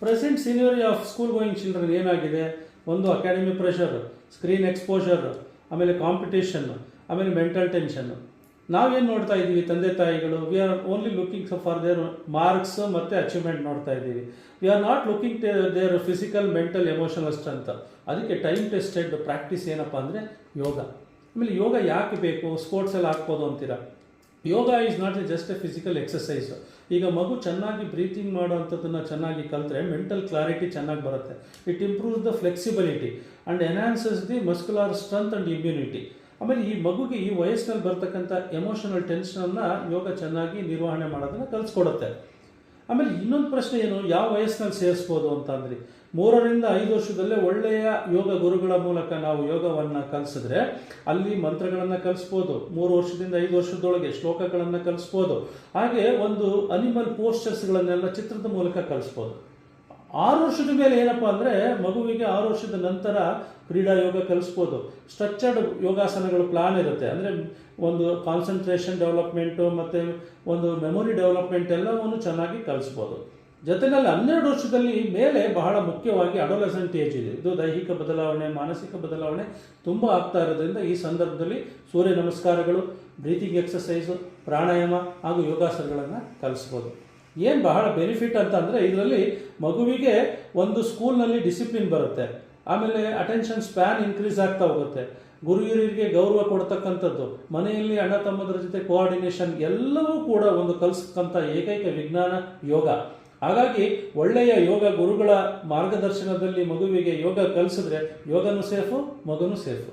Present scenario of school going children ಏನಾಗಿದೆ, ಒಂದು academy pressure, screen exposure, ಆಮೇಲೆ competition, ಆಮೇಲೆ ಮೆಂಟಲ್ ಟೆನ್ಷನ್. ನಾವೇನು ನೋಡ್ತಾ ಇದ್ದೀವಿ ತಂದೆ ತಾಯಿಗಳು, we are only looking for their marks ಮತ್ತು ಅಚೀವ್ಮೆಂಟ್ ನೋಡ್ತಾ ಇದ್ದೀವಿ. We are not looking their physical, mental, emotional strength. ಅದಕ್ಕೆ ಟೈಮ್ ಟೆಸ್ಟೆಡ್ ಪ್ರಾಕ್ಟೀಸ್ ಏನಪ್ಪ ಅಂದರೆ ಯೋಗ. ಆಮೇಲೆ ಯೋಗ ಯಾಕೆ ಬೇಕು, ಸ್ಪೋರ್ಟ್ಸಲ್ಲಿ ಹಾಕ್ಬೋದು ಅಂತೀರಾ. Yoga is not just a physical exercise. ಈಗ ಮಗು ಚೆನ್ನಾಗಿ ಬ್ರೀತಿಂಗ್ ಮಾಡೋವಂಥದ್ದನ್ನು ಚೆನ್ನಾಗಿ ಕಲಿತ್ರೆ ಮೆಂಟಲ್ ಕ್ಲಾರಿಟಿ ಚೆನ್ನಾಗಿ ಬರುತ್ತೆ. It improves the flexibility and enhances the muscular strength and immunity. ಆಮೇಲೆ ಈ ಮಗುಗೆ ಈ ವಯಸ್ಸಿನಲ್ಲಿ ಬರ್ತಕ್ಕಂಥ ಎಮೋಷನಲ್ ಟೆನ್ಷನನ್ನು ಯೋಗ ಚೆನ್ನಾಗಿ ನಿರ್ವಹಣೆ ಮಾಡೋದನ್ನು ಕಲಿಸ್ಕೊಡುತ್ತೆ. ಆಮೇಲೆ ಇನ್ನೊಂದು ಪ್ರಶ್ನೆ ಏನು, ಯಾವ ವಯಸ್ಸಿನಲ್ಲಿ ಸೇರಿಸ್ಬೋದು ಅಂತಂದರೆ 3 ರಿಂದ 5 ವರ್ಷದಲ್ಲೇ ಒಳ್ಳೆಯ ಯೋಗ ಗುರುಗಳ ಮೂಲಕ ನಾವು ಯೋಗವನ್ನು ಕಲಿಸಿದ್ರೆ ಅಲ್ಲಿ ಮಂತ್ರಗಳನ್ನು ಕಲಿಸ್ಬೋದು. 3 ವರ್ಷದಿಂದ 5 ವರ್ಷದೊಳಗೆ ಶ್ಲೋಕಗಳನ್ನು ಕಲಿಸ್ಬೋದು. ಹಾಗೆ ಒಂದು ಅನಿಮಲ್ ಪೋಸ್ಚರ್ಸ್ಗಳನ್ನೆಲ್ಲ ಚಿತ್ರದ ಮೂಲಕ ಕಲಿಸ್ಬೋದು. 6 ವರ್ಷದ ಮೇಲೆ ಏನಪ್ಪ ಅಂದರೆ ಮಗುವಿಗೆ 6 ವರ್ಷದ ನಂತರ ಕ್ರೀಡಾ ಯೋಗ ಕಲಿಸ್ಬೋದು. ಸ್ಟ್ರಕ್ಚರ್ಡ್ ಯೋಗಾಸನಗಳು ಪ್ಲಾನ್ ಇರುತ್ತೆ. ಅಂದರೆ ಒಂದು ಕಾನ್ಸಂಟ್ರೇಷನ್ ಡೆವಲಪ್ಮೆಂಟು ಮತ್ತು ಒಂದು ಮೆಮೊರಿ ಡೆವಲಪ್ಮೆಂಟ್ ಎಲ್ಲವನ್ನು ಚೆನ್ನಾಗಿ ಕಲಿಸ್ಬೋದು. ಜೊತೆಯಲ್ಲಿ 12 ವರ್ಷದಲ್ಲಿ ಮೇಲೆ ಬಹಳ ಮುಖ್ಯವಾಗಿ ಅಡೋಲೆಸೆಂಟ್ ಏಜ್ ಇದೆ. ಇದು ದೈಹಿಕ ಬದಲಾವಣೆ, ಮಾನಸಿಕ ಬದಲಾವಣೆ ತುಂಬ ಆಗ್ತಾ ಇರೋದ್ರಿಂದ ಈ ಸಂದರ್ಭದಲ್ಲಿ ಸೂರ್ಯ ನಮಸ್ಕಾರಗಳು, ಬ್ರೀತಿಂಗ್ ಎಕ್ಸಸೈಸು, ಪ್ರಾಣಾಯಾಮ ಹಾಗೂ ಯೋಗಾಸನಗಳನ್ನು ಕಲಿಸ್ಬೋದು. ಏನು ಬಹಳ ಬೆನಿಫಿಟ್ ಅಂತ ಅಂದರೆ ಇದರಲ್ಲಿ ಮಗುವಿಗೆ ಒಂದು ಸ್ಕೂಲ್ನಲ್ಲಿ ಡಿಸಿಪ್ಲಿನ್ ಬರುತ್ತೆ. ಆಮೇಲೆ ಅಟೆನ್ಷನ್ ಸ್ಪ್ಯಾನ್ ಇನ್ಕ್ರೀಸ್ ಆಗ್ತಾ ಹೋಗುತ್ತೆ. ಗುರು ಹಿರಿಯರಿಗೆ ಗೌರವ ಕೊಡ್ತಕ್ಕಂಥದ್ದು, ಮನೆಯಲ್ಲಿ ಅಣ್ಣ ತಮ್ಮದರ ಜೊತೆ ಕೋಆರ್ಡಿನೇಷನ್ ಎಲ್ಲವೂ ಕೂಡ ಒಂದು ಕಲಿಸ್ತಕ್ಕಂಥ ಏಕೈಕ ವಿಜ್ಞಾನ ಯೋಗ. ಹಾಗಾಗಿ ಒಳ್ಳೆಯ ಯೋಗ ಗುರುಗಳ ಮಾರ್ಗದರ್ಶನದಲ್ಲಿ ಮಗುವಿಗೆ ಯೋಗ ಕಲಿಸಿದ್ರೆ ಯೋಗನೂ ಸೇಫು, ಮಗನೂ ಸೇಫು.